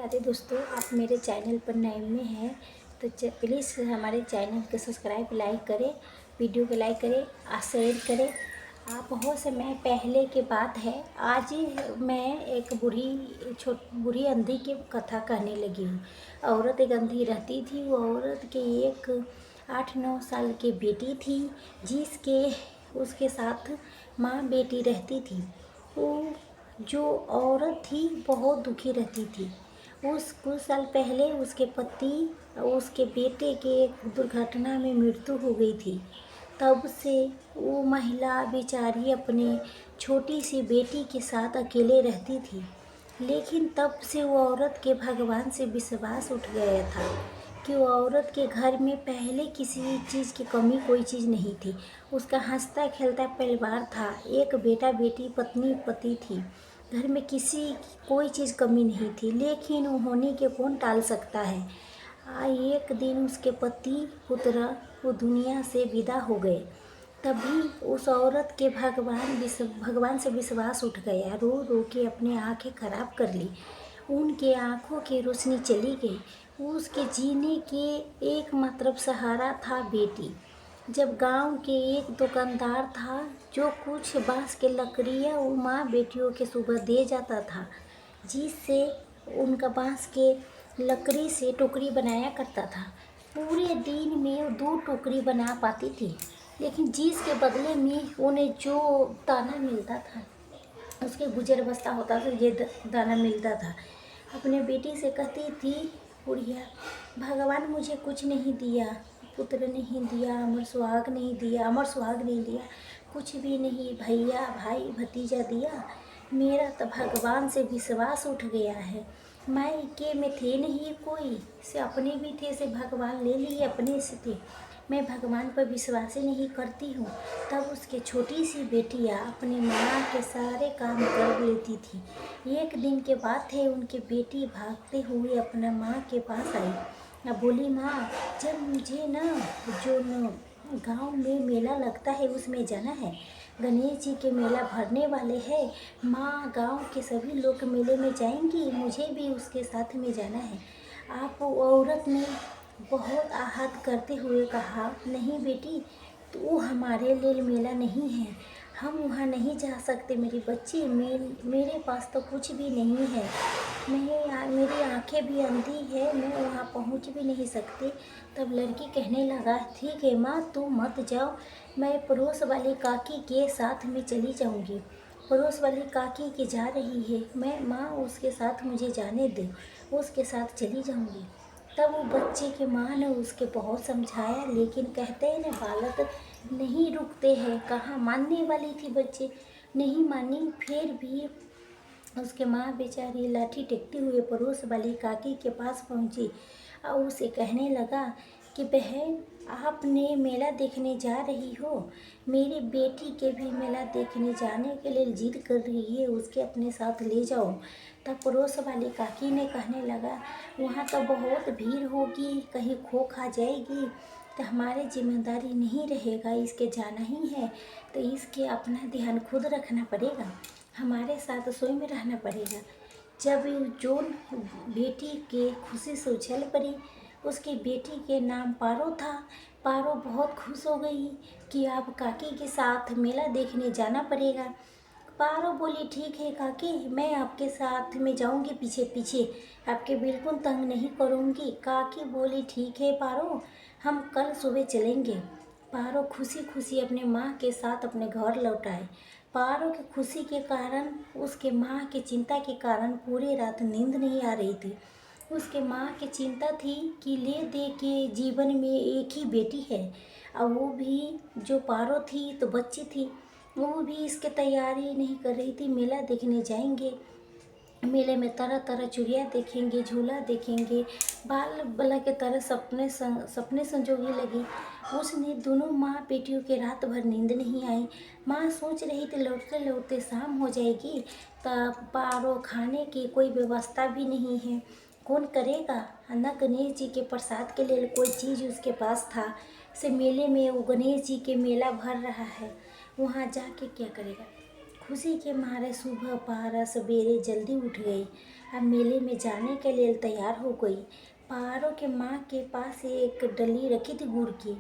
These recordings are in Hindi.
राधे दोस्तों, आप मेरे चैनल पर नए में हैं तो प्लीज़ हमारे चैनल को सब्सक्राइब लाइक करें, वीडियो को लाइक करें और शेयर करें। आप बहुत समय पहले की बात है, आज मैं एक बूढ़ी अंधी की कथा कहने लगी हूँ। औरत एक अंधी रहती थी। वो औरत के एक 8-9 साल की बेटी थी, जिसके उसके साथ माँ बेटी रहती थी। वो जो औरत थी बहुत दुखी रहती थी। कुछ साल पहले उसके पति और उसके बेटे के एक दुर्घटना में मृत्यु हो गई थी। तब से वो महिला बेचारी अपने छोटी सी बेटी के साथ अकेले रहती थी। लेकिन तब से वो औरत के भगवान से विश्वास उठ गया था कि वो औरत के घर में पहले किसी चीज़ की कमी कोई चीज़ नहीं थी। उसका हंसता खेलता परिवार था, एक बेटा बेटी पत्नी पति थी। घर में कोई चीज़ कमी नहीं थी। लेकिन वो होने के कौन टाल सकता है। एक दिन उसके पति पुत्र वो दुनिया से विदा हो गए। तभी उस औरत के भगवान से विश्वास उठ गया। रो रो के अपने आंखें खराब कर ली। उनके आंखों की रोशनी चली गई। उसके जीने के एकमात्र सहारा था बेटी। जब गांव के एक दुकानदार था जो कुछ बांस के लकड़ियाँ वो माँ बेटियों के सुबह दे जाता था, जिससे उनका बांस के लकड़ी से टोकरी बनाया करता था। पूरे दिन में वो 2 टोकरी बना पाती थी। लेकिन जिसके बदले में उन्हें जो दाना मिलता था, उसके गुजर बसता होता था, ये दाना मिलता था। अपने बेटी से कहती थी, बुढ़िया, भगवान मुझे कुछ नहीं दिया, पुत्र नहीं दिया, अमर सुहाग नहीं दिया, कुछ भी नहीं, भैया भाई भतीजा दिया। मेरा तो भगवान से विश्वास उठ गया है। मायके में थे नहीं कोई, से अपने भी थे, से भगवान ले लिए अपने से थे। मैं भगवान पर विश्वास ही नहीं करती हूँ। तब उसकी छोटी सी बेटियाँ अपनी माँ के सारे काम कर लेती थी। एक दिन के बात है, उनकी बेटी भागते हुए अपना माँ के पास आई। अब बोली, माँ, जब मुझे जो गांव में मेला लगता है उसमें जाना है। गणेश जी के मेला भरने वाले हैं। माँ, गांव के सभी लोग मेले में जाएंगी, मुझे भी उसके साथ में जाना है। आप औरत ने बहुत आहत करते हुए कहा, नहीं बेटी, तो वो हमारे लिए मेला नहीं है, हम वहाँ नहीं जा सकते। मेरी बच्ची, मेरे पास तो कुछ भी नहीं है। मेरी आंखें भी अंधी है, मैं वहाँ पहुँच भी नहीं सकती। तब लड़की कहने लगा, ठीक है माँ, तुम मत जाओ, मैं पड़ोस वाली काकी के साथ में चली जाऊँगी। पड़ोस वाली काकी के जा रही है, मैं माँ उसके साथ मुझे जाने दे, उसके साथ चली जाऊँगी। तब वो बच्चे की माँ ने उसके बहुत समझाया, लेकिन कहते हैं ना, बालक नहीं रुकते हैं। कहाँ मानने वाली थी, बच्चे नहीं मानी। फिर भी उसके माँ बेचारी लाठी टेकते हुए पड़ोस वाली काकी के पास पहुँची और उसे कहने लगा कि बहन, आपने मेला देखने जा रही हो, मेरी बेटी के भी मेला देखने जाने के लिए जिद कर रही है, उसके अपने साथ ले जाओ। तब पड़ोस वाली काकी ने कहने लगा, वहाँ तो बहुत भीड़ होगी, कहीं खो खा जाएगी तो हमारी जिम्मेदारी नहीं रहेगा, इसके जाना ही है तो इसके अपना ध्यान खुद रखना पड़ेगा, हमारे साथ सोई में रहना पड़ेगा। जब जोन बेटी के खुशी से उछल पड़ी। उसकी बेटी के नाम पारो था। पारो बहुत खुश हो गई कि अब काकी के साथ मेला देखने जाना पड़ेगा। पारो बोली, ठीक है काकी, मैं आपके साथ में जाऊंगी, पीछे पीछे आपके बिल्कुल तंग नहीं करूंगी। काकी बोली, ठीक है पारो, हम कल सुबह चलेंगे। पारो खुशी खुशी अपने माँ के साथ अपने घर लौट आए। पारो की खुशी के कारण, उसके माँ की चिंता के कारण पूरी रात नींद नहीं आ रही थी। उसके माँ की चिंता थी कि ले दे के जीवन में एक ही बेटी है, और वो भी जो पारो थी तो बच्ची थी, वो भी इसके तैयारी नहीं कर रही थी। मेला देखने जाएंगे, मेले में तरह तरह चिड़िया देखेंगे, झूला देखेंगे, बाल बला के तरह सपने संजोगी लगी। उसने दोनों माँ बेटियों के रात भर नींद नहीं आई। माँ सोच रही थी लौटते लौटते शाम हो जाएगी, तब पारो खाने की कोई व्यवस्था भी नहीं है, कौन करेगा। न गणेश जी के प्रसाद के लिए कोई चीज़ उसके पास था। से मेले में वो गणेश जी के मेला भर रहा है, वहाँ जाके क्या करेगा। खुशी के मारे सुबह पारा सवेरे जल्दी उठ गई। अब मेले में जाने के लिए तैयार हो गई। पारो के माँ के पास एक डली रखी थी गुड़ की।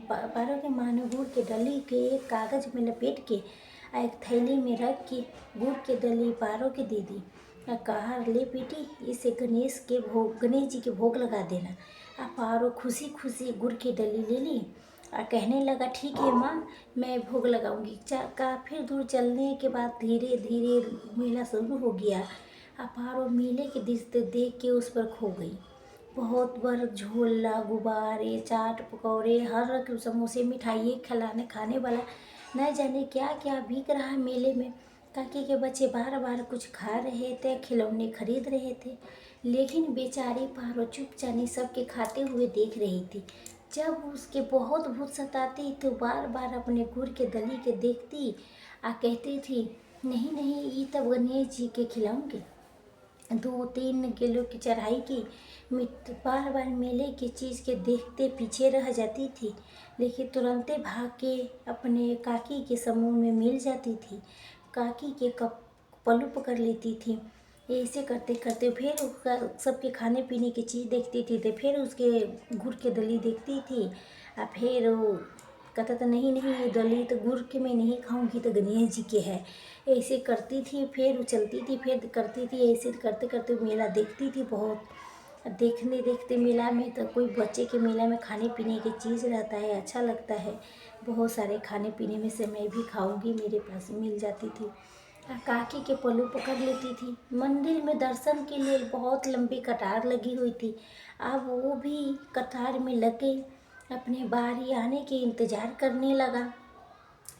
पारो के माँ ने गुड़ के डली के एक कागज में लपेट के एक थैली में रख के गुड़ के डली पारो के दे दी। कहा, ले बेटी, इसे गणेश जी के भोग लगा देना। पारो खुशी खुशी गुड़ की डली ले ली और कहने लगा, ठीक है माँ, मैं भोग लगाऊंगी। काफ़ी दूर चलने के बाद धीरे धीरे मेला शुरू हो गया। पारो मेले के दृश्य देख के उस पर खो गई। बहुत बार झोला, गुब्बारे, चाट, पकौड़े, हर रकम समोसे, मिठाई खाने वाला न जाने क्या क्या बिक रहा है मेले में। काकी के बच्चे बार बार कुछ खा रहे थे, खिलौने खरीद रहे थे, लेकिन बेचारी पारो चुपचानी सबके खाते हुए देख रही थी। जब उसके बहुत भूख सताती तो बार बार अपने गुड़ के दली के देखती आ कहती थी, नहीं नहीं, ये तब गणेश जी के खिलाऊंगी। 2-3 किलो की चढ़ाई की बार बार मेले की चीज़ के देखते पीछे रह जाती थी, लेकिन तुरंते भाग के अपने काकी के समूह में मिल जाती थी। काकी के पल्लू पकड़ लेती थी। ऐसे करते करते फिर उसका सबके खाने पीने की चीज़ देखती थी, तो फिर उसके गुड़ के दली देखती थी। और फिर वो कहता था, नहीं नहीं, ये दली तो गुड़ के मैं नहीं खाऊंगी, तो गणेश जी के है। ऐसे करती थी, फिर वो चलती थी, फिर करती थी। ऐसे करते करते मेला देखती थी बहुत। देखने देखते मेला में तो कोई बच्चे के मेला में खाने पीने की चीज़ रहता है, अच्छा लगता है। बहुत सारे खाने पीने में से मैं भी खाऊंगी, मेरे पास मिल जाती थी। काकी के पल्लू पकड़ लेती थी। मंदिर में दर्शन के लिए बहुत लंबी कतार लगी हुई थी। अब वो भी कतार में लग गई। अपने बारी आने के इंतज़ार करने लगा।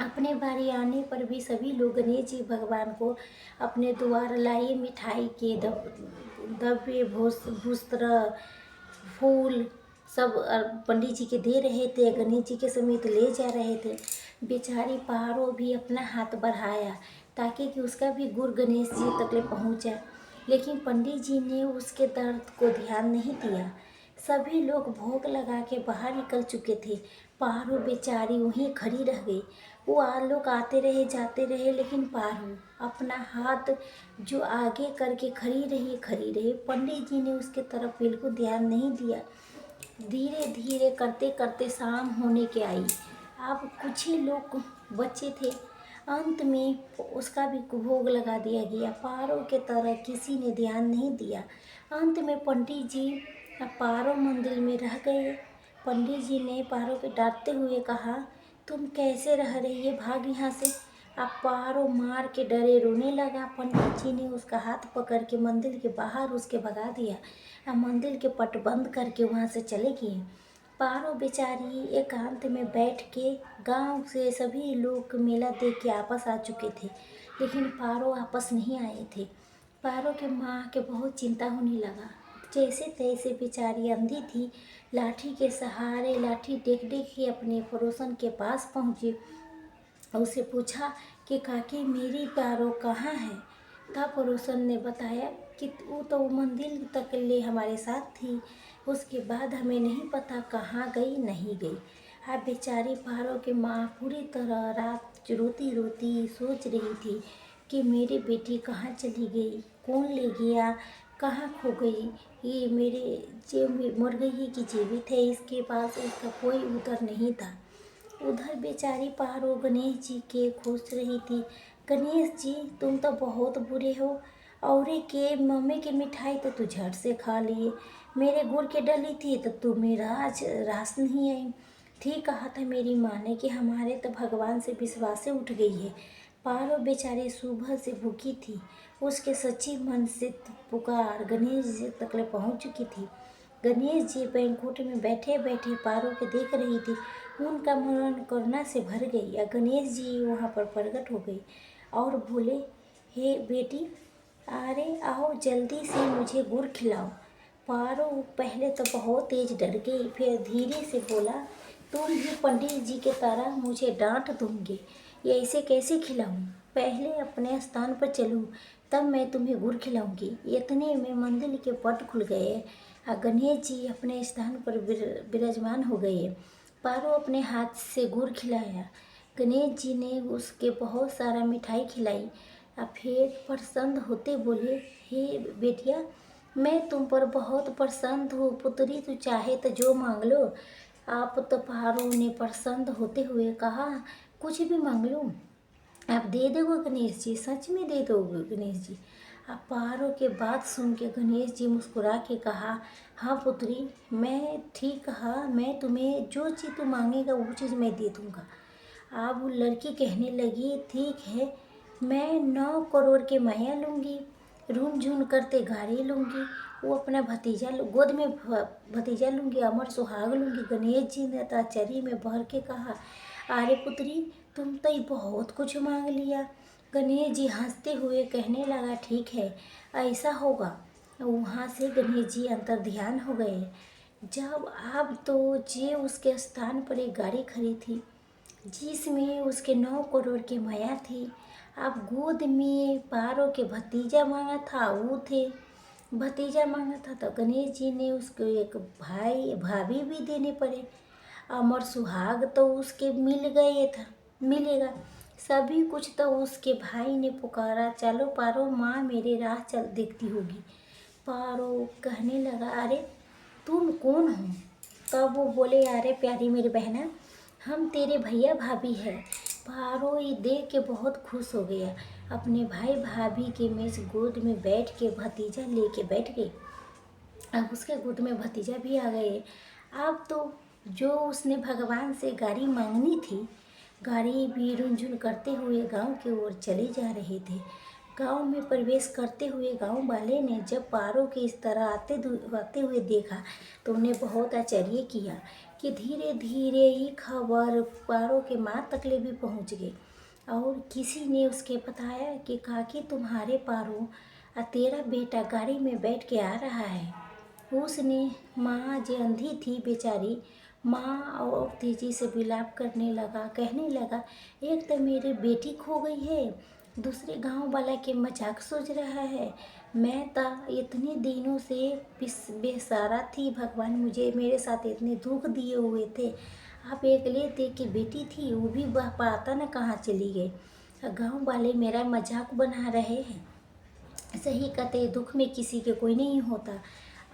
अपने बारी आने पर भी सभी लोग गणेश जी भगवान को अपने द्वार लाए मिठाई के दब्बे, भूस्त्र, फूल सब पंडित जी के दे रहे थे। गणेश जी के समेत ले जा रहे थे। बेचारी पारो भी अपना हाथ बढ़ाया ताकि कि उसका भी गुड़ गणेश जी तक ले पहुँच जाए, लेकिन पंडित जी ने उसके दर्द को ध्यान नहीं दिया। सभी लोग भोग लगा के बाहर निकल चुके थे। पारो बेचारी वहीं खड़ी रह गई। वो लोग आते रहे जाते रहे, लेकिन पारो अपना हाथ जो आगे करके खड़ी रही। पंडित जी ने उसके तरफ बिल्कुल ध्यान नहीं दिया। धीरे धीरे करते करते शाम होने के आई। अब कुछ ही लोग बचे थे। अंत में उसका भी भोग लगा दिया गया। पारो के तरह किसी ने ध्यान नहीं दिया। अंत में पंडित जी पारो मंदिर में रह गए। पंडित जी ने पारो को डांटते हुए कहा, तुम कैसे रह रही है, भाग यहाँ से। अब पारो मार के डरे रोने लगा। पंडित जी ने उसका हाथ पकड़ के मंदिर के बाहर उसके भगा दिया। अब मंदिर के पट बंद करके वहाँ से चले गए। पारो बेचारी एकांत में बैठ के गांव से सभी लोग मेला देख के आपस आ चुके थे, लेकिन पारो आपस नहीं आए थे। पारो के माँ के बहुत चिंता होने लगा। जैसे तैसे बेचारी अंधी थी, लाठी के सहारे लाठी टेक टेक के अपने पड़ोसन के पास पहुँची। उसे पूछा कि काकी, मेरी पारो कहाँ है। तब पड़ोसन ने बताया कि वो तो मंदिर तक ले हमारे साथ थी, उसके बाद हमें नहीं पता कहाँ गई नहीं गई। अब बेचारी पारो की माँ पूरी तरह रात रोती रोती सोच रही थी कि मेरी बेटी कहाँ चली गई, कौन ले गया, कहाँ खो गई। ये मेरे जे मर गई है कि जीवित है, इसके पास उसका कोई उत्तर नहीं था। उधर बेचारी पारो गणेश जी के खोज रही थी। गणेश जी, तुम तो बहुत बुरे हो। औरे के मम्मी की मिठाई तो तू झट से खा लिए, मेरे गुड़ के डली थी तो तू मेरा आज रास नहीं आई। ठीक कहा था मेरी माँ ने कि हमारे तो भगवान से विश्वास से उठ गई है। पारो बेचारी सुबह से भूखी थी। उसके सच्ची मन से पुकार गणेश जी तक ले पहुँच चुकी थी। गणेश जी बैंकुट में बैठे बैठे पारो के देख रही थी। उनका मन करुणा से भर गई। या गणेश जी वहाँ पर प्रकट हो गई और बोले, हे बेटी, अरे आओ जल्दी से मुझे गुड़ खिलाओ। पारो पहले तो बहुत तेज डर गई, फिर धीरे से बोला, तुम भी पंडित जी के तरह मुझे डांट दूंगे, ये ऐसे कैसे खिलाऊं। पहले अपने स्थान पर चलूं, तब मैं तुम्हें गुड़ खिलाऊंगी। इतने में मंदिर के पट खुल गए। गणेश जी अपने स्थान पर विराजमान हो गए। पारो अपने हाथ से गुड़ खिलाया। गणेश जी ने उसके बहुत सारा मिठाई खिलाई और फिर प्रसन्न होते बोले, हे बेटिया, मैं तुम पर बहुत प्रसन्न हूँ पुत्री, तू चाहे तो जो मांग लो। आप तो पारो ने प्रसन्न होते हुए कहा, कुछ भी मांग लो, आप दे दोगे गणेश जी, सच में दे दोगे गणेश जी। अब पारो के बात सुन के गणेश जी मुस्कुरा के कहा, हाँ पुत्री, मैं ठीक कहा, मैं तुम्हें जो चीज़ तू मांगेगा वो चीज़ मैं दे दूँगा। अब वो लड़की कहने लगी, ठीक है, मैं 9 करोड़ के माया लूँगी, रूम झूम करते गाड़ी लूँगी, वो अपना भतीजा गोद में भतीजा लूँगी, अमर सुहाग लूँगी। गणेश जी ने आश्चर्य में भर के कहा, अरे पुत्री, तुम तो ये बहुत कुछ मांग लिया। गणेश जी हंसते हुए कहने लगा, ठीक है, ऐसा होगा। वहाँ से गणेश जी अंतर ध्यान हो गए। जब अब तो जे उसके स्थान पर एक गाड़ी खड़ी थी जिसमें उसके 9 करोड़ की माया थी। अब गोद में पारो के भतीजा मांगा था, वो थे भतीजा मांगा था, तो गणेश जी ने उसको एक भाई भाभी भी देने पड़े। अमर सुहाग तो उसके मिलेगा, सभी कुछ तो उसके भाई ने पुकारा, चलो पारो, माँ मेरे राह चल देखती होगी। पारो कहने लगा, अरे तुम कौन हो? तब वो बोले, अरे प्यारी मेरी बहना, हम तेरे भैया भाभी हैं। पारो ये देख के बहुत खुश हो गया, अपने भाई भाभी के मेज गोद में बैठ के भतीजा लेके बैठ गई। अब उसके गोद में भतीजा भी आ गए। अब तो जो उसने भगवान से गाड़ी मांगनी थी, गाड़ी भी रुनझुन करते हुए गांव की ओर चले जा रहे थे। गांव में प्रवेश करते हुए गांव वाले ने जब पारो के इस तरह आते हुए देखा तो उन्हें बहुत आश्चर्य किया कि धीरे धीरे ये खबर पारो के माँ तकले भी पहुंच गई। और किसी ने उसके बताया कि काकी, तुम्हारे पारो तेरा बेटा गाड़ी में बैठ के आ रहा है। उसने माँ जो अंधी थी बेचारी, माँ और तेजी से विलाप करने लगा, कहने लगा, एक तो मेरी बेटी खो गई है, दूसरे गांव वाला के मजाक सोच रहा है। मैं तो इतने दिनों से बेसहारा थी, भगवान मुझे मेरे साथ इतने दुख दिए हुए थे। आप अकेले देख के बेटी थी, वो भी पता न कहाँ चली गई। गांव वाले मेरा मजाक बना रहे हैं। सही कहते, दुख में किसी के कोई नहीं होता।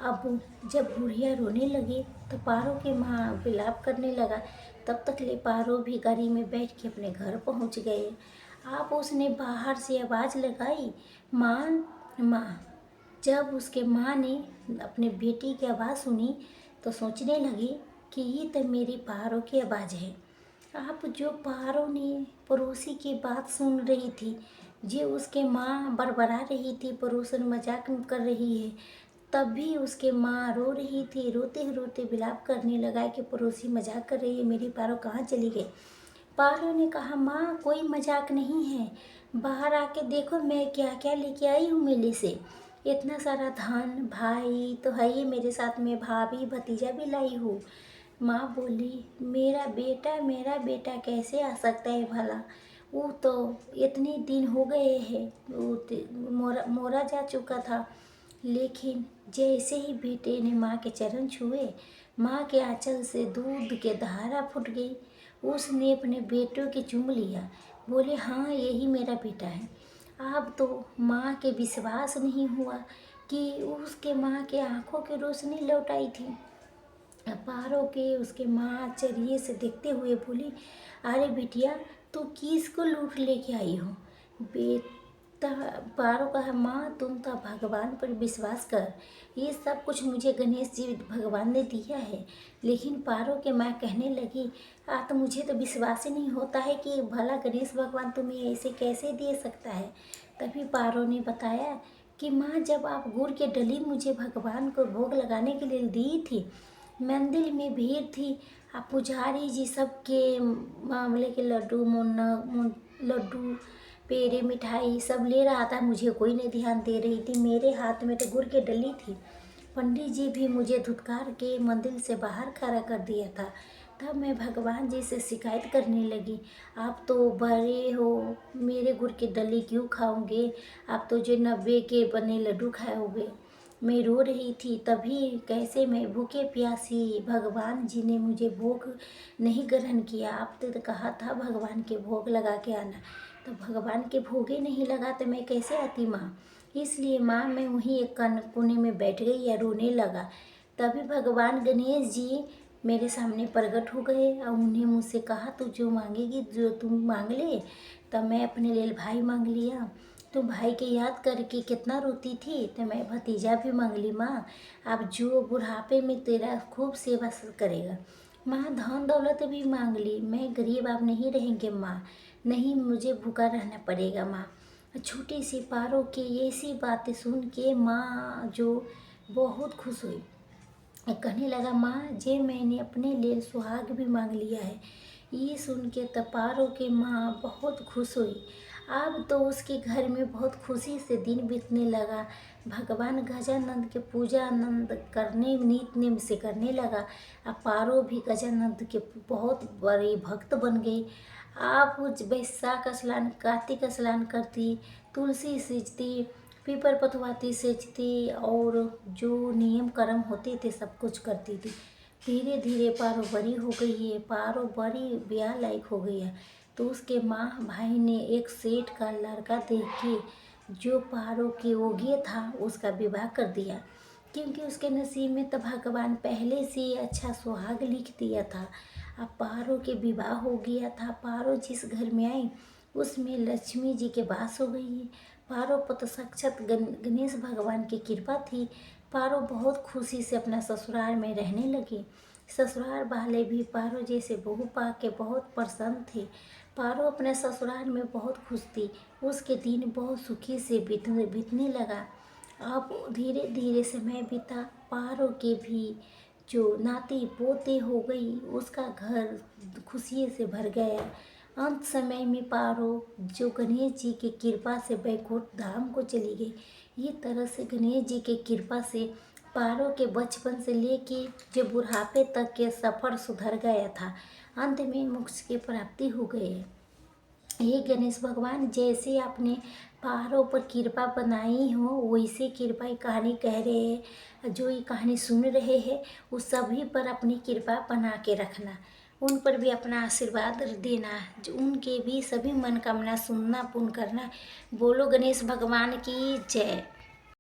अब जब बुढ़िया रोने लगी तो पारो के माँ विलाप करने लगा। तब तक ले पारो भी गाड़ी में बैठ के अपने घर पहुंच गए। आप उसने बाहर से आवाज़ लगाई, माँ माँ। जब उसके माँ ने अपने बेटी की आवाज़ सुनी तो सोचने लगी कि ये तो मेरी पारो की आवाज़ है। आप जो पारो ने पड़ोसी की बात सुन रही थी, जो उसके माँ बड़बड़ा रही थी, पड़ोसन मजाक कर रही है, तब भी उसके माँ रो रही थी, रोते रोते विलाप करने लगा कि पड़ोसी मजाक कर रही है, मेरी पारो कहाँ चली गई। पारो ने कहा, माँ कोई मजाक नहीं है, बाहर आके देखो मैं क्या क्या लेके आई हूँ मेले से। इतना सारा धन भाई तो है ही मेरे साथ में, भाभी भतीजा भी लाई हूँ। माँ बोली, मेरा बेटा कैसे आ सकता है भला, वो तो इतने दिन हो गए हैं, वो मोरा जा चुका था। लेकिन जैसे ही बेटे ने माँ के चरण छुए, माँ के आंचल से दूध के धारा फूट गई। उसने अपने बेटों के चूम लिया, बोले, हाँ यही मेरा बेटा है। अब तो माँ के विश्वास नहीं हुआ कि उसके माँ के आंखों की रोशनी लौट आई थी। पारो के उसके माँ आश्चर्य से देखते हुए बोली, अरे बिटिया, तू किसको लूट लेके आई हो? बेटा पारो कहा, माँ तुम तो भगवान पर विश्वास कर, ये सब कुछ मुझे गणेश जी भगवान ने दिया है। लेकिन पारो के माँ कहने लगी, तो मुझे तो विश्वास ही नहीं होता है कि भला गणेश भगवान तुम्हें ऐसे कैसे दे सकता है। तभी पारो ने बताया कि माँ, जब आप गुड़ के डली मुझे भगवान को भोग लगाने के लिए दी थी, मंदिर में भीड़ थी, पुजारी जी सबके मामले के लड्डू पेड़े मिठाई सब ले रहा था, मुझे कोई नहीं ध्यान दे रही थी। मेरे हाथ में तो गुड़ की डली थी। पंडित जी भी मुझे धुतकार के मंदिर से बाहर खड़ा कर दिया था। तब मैं भगवान जी से शिकायत करने लगी, आप तो बड़े हो, मेरे गुड़ की डली क्यों खाओगे? आप तो जो 90 के बने लड्डू खाओगे। मैं रो रही थी तभी कैसे मैं भूखे प्यासी, भगवान जी ने मुझे भोग नहीं ग्रहण किया। आपने तो कहा था भगवान के भोग लगा के आना, तो भगवान के भोग ही नहीं लगा तो मैं कैसे आती माँ। इसलिए माँ मैं वहीं एक कोने में बैठ गई या रोने लगा। तभी भगवान गणेश जी मेरे सामने प्रकट हो गए और उन्हें मुझसे कहा तू जो मांगेगी, जो तुम मांग ले। तब मैं अपने लिए भाई मांग लिया। तो भाई के याद करके कितना रोती थी, तो मैं भतीजा भी मांग ली माँ। अब जो बुढ़ापे में तेरा खूब सेवा करेगा। माँ धन दौलत भी मांग ली, मैं गरीब अब नहीं रहेंगे माँ, नहीं मुझे भूखा रहना पड़ेगा माँ। छोटी सी पारो की ऐसी बातें सुन के माँ जो बहुत खुश हुई। कहने लगा माँ जे मैंने अपने लिए सुहाग भी मांग लिया है। ये सुन के तपारों के माँ बहुत खुश हुई। अब तो उसके घर में बहुत खुशी से दिन बीतने लगा। भगवान गजानंद के पूजा आनंद करने नित नेम से करने लगा। अब पारो भी गजानंद के बहुत बड़ी भक्त बन गई। आप बैसाख स्नान कार्तिक स्नान करती, तुलसी सींचती, पीपर पथवाती सेचती और जो नियम कर्म होते थे सब कुछ करती थी। धीरे धीरे पारो बड़ी हो गई है, पारो बड़ी ब्याह लायक हो गई है। तो उसके माँ भाई ने एक सेठ का लड़का देख के जो पारो के योग्य था उसका विवाह कर दिया, क्योंकि उसके नसीब में तो भगवान पहले से ही अच्छा सुहाग लिख दिया था। अब पारो के विवाह हो गया था। पारो जिस घर में आई उसमें लक्ष्मी जी के वास हो गई है। पारो पर तो साक्षात गणेश भगवान की कृपा थी। पारो बहुत खुशी से अपना ससुराल में रहने लगी। ससुराल वाले भी पारो जैसे बहू पा के बहुत प्रसन्न थे। पारो अपने ससुराल में बहुत खुश थी। उसके दिन बहुत सुखी से बीतने लगा। अब धीरे धीरे समय बीता। पारो के भी जो नाती पोते हो गई, उसका घर खुशी से भर गया। अंत समय में पारो जो गणेश जी की कृपा से बैकुंठ धाम को चली गई। ये तरह से गणेश जी की कृपा से पारो के बचपन से लेके जो बुढ़ापे तक के सफ़र सुधर गया था। अंत में मोक्ष की प्राप्ति हो गई। हे गणेश भगवान, जैसे आपने पहाड़ों पर कृपा बनाई हो वैसे कृपा की कहानी कह रहे हैं। जो ये कहानी सुन रहे हैं उस सभी पर अपनी कृपा बना के रखना, उन पर भी अपना आशीर्वाद देना, जो उनके भी सभी मनोकामना सुनना पूर्ण करना। बोलो गणेश भगवान की जय।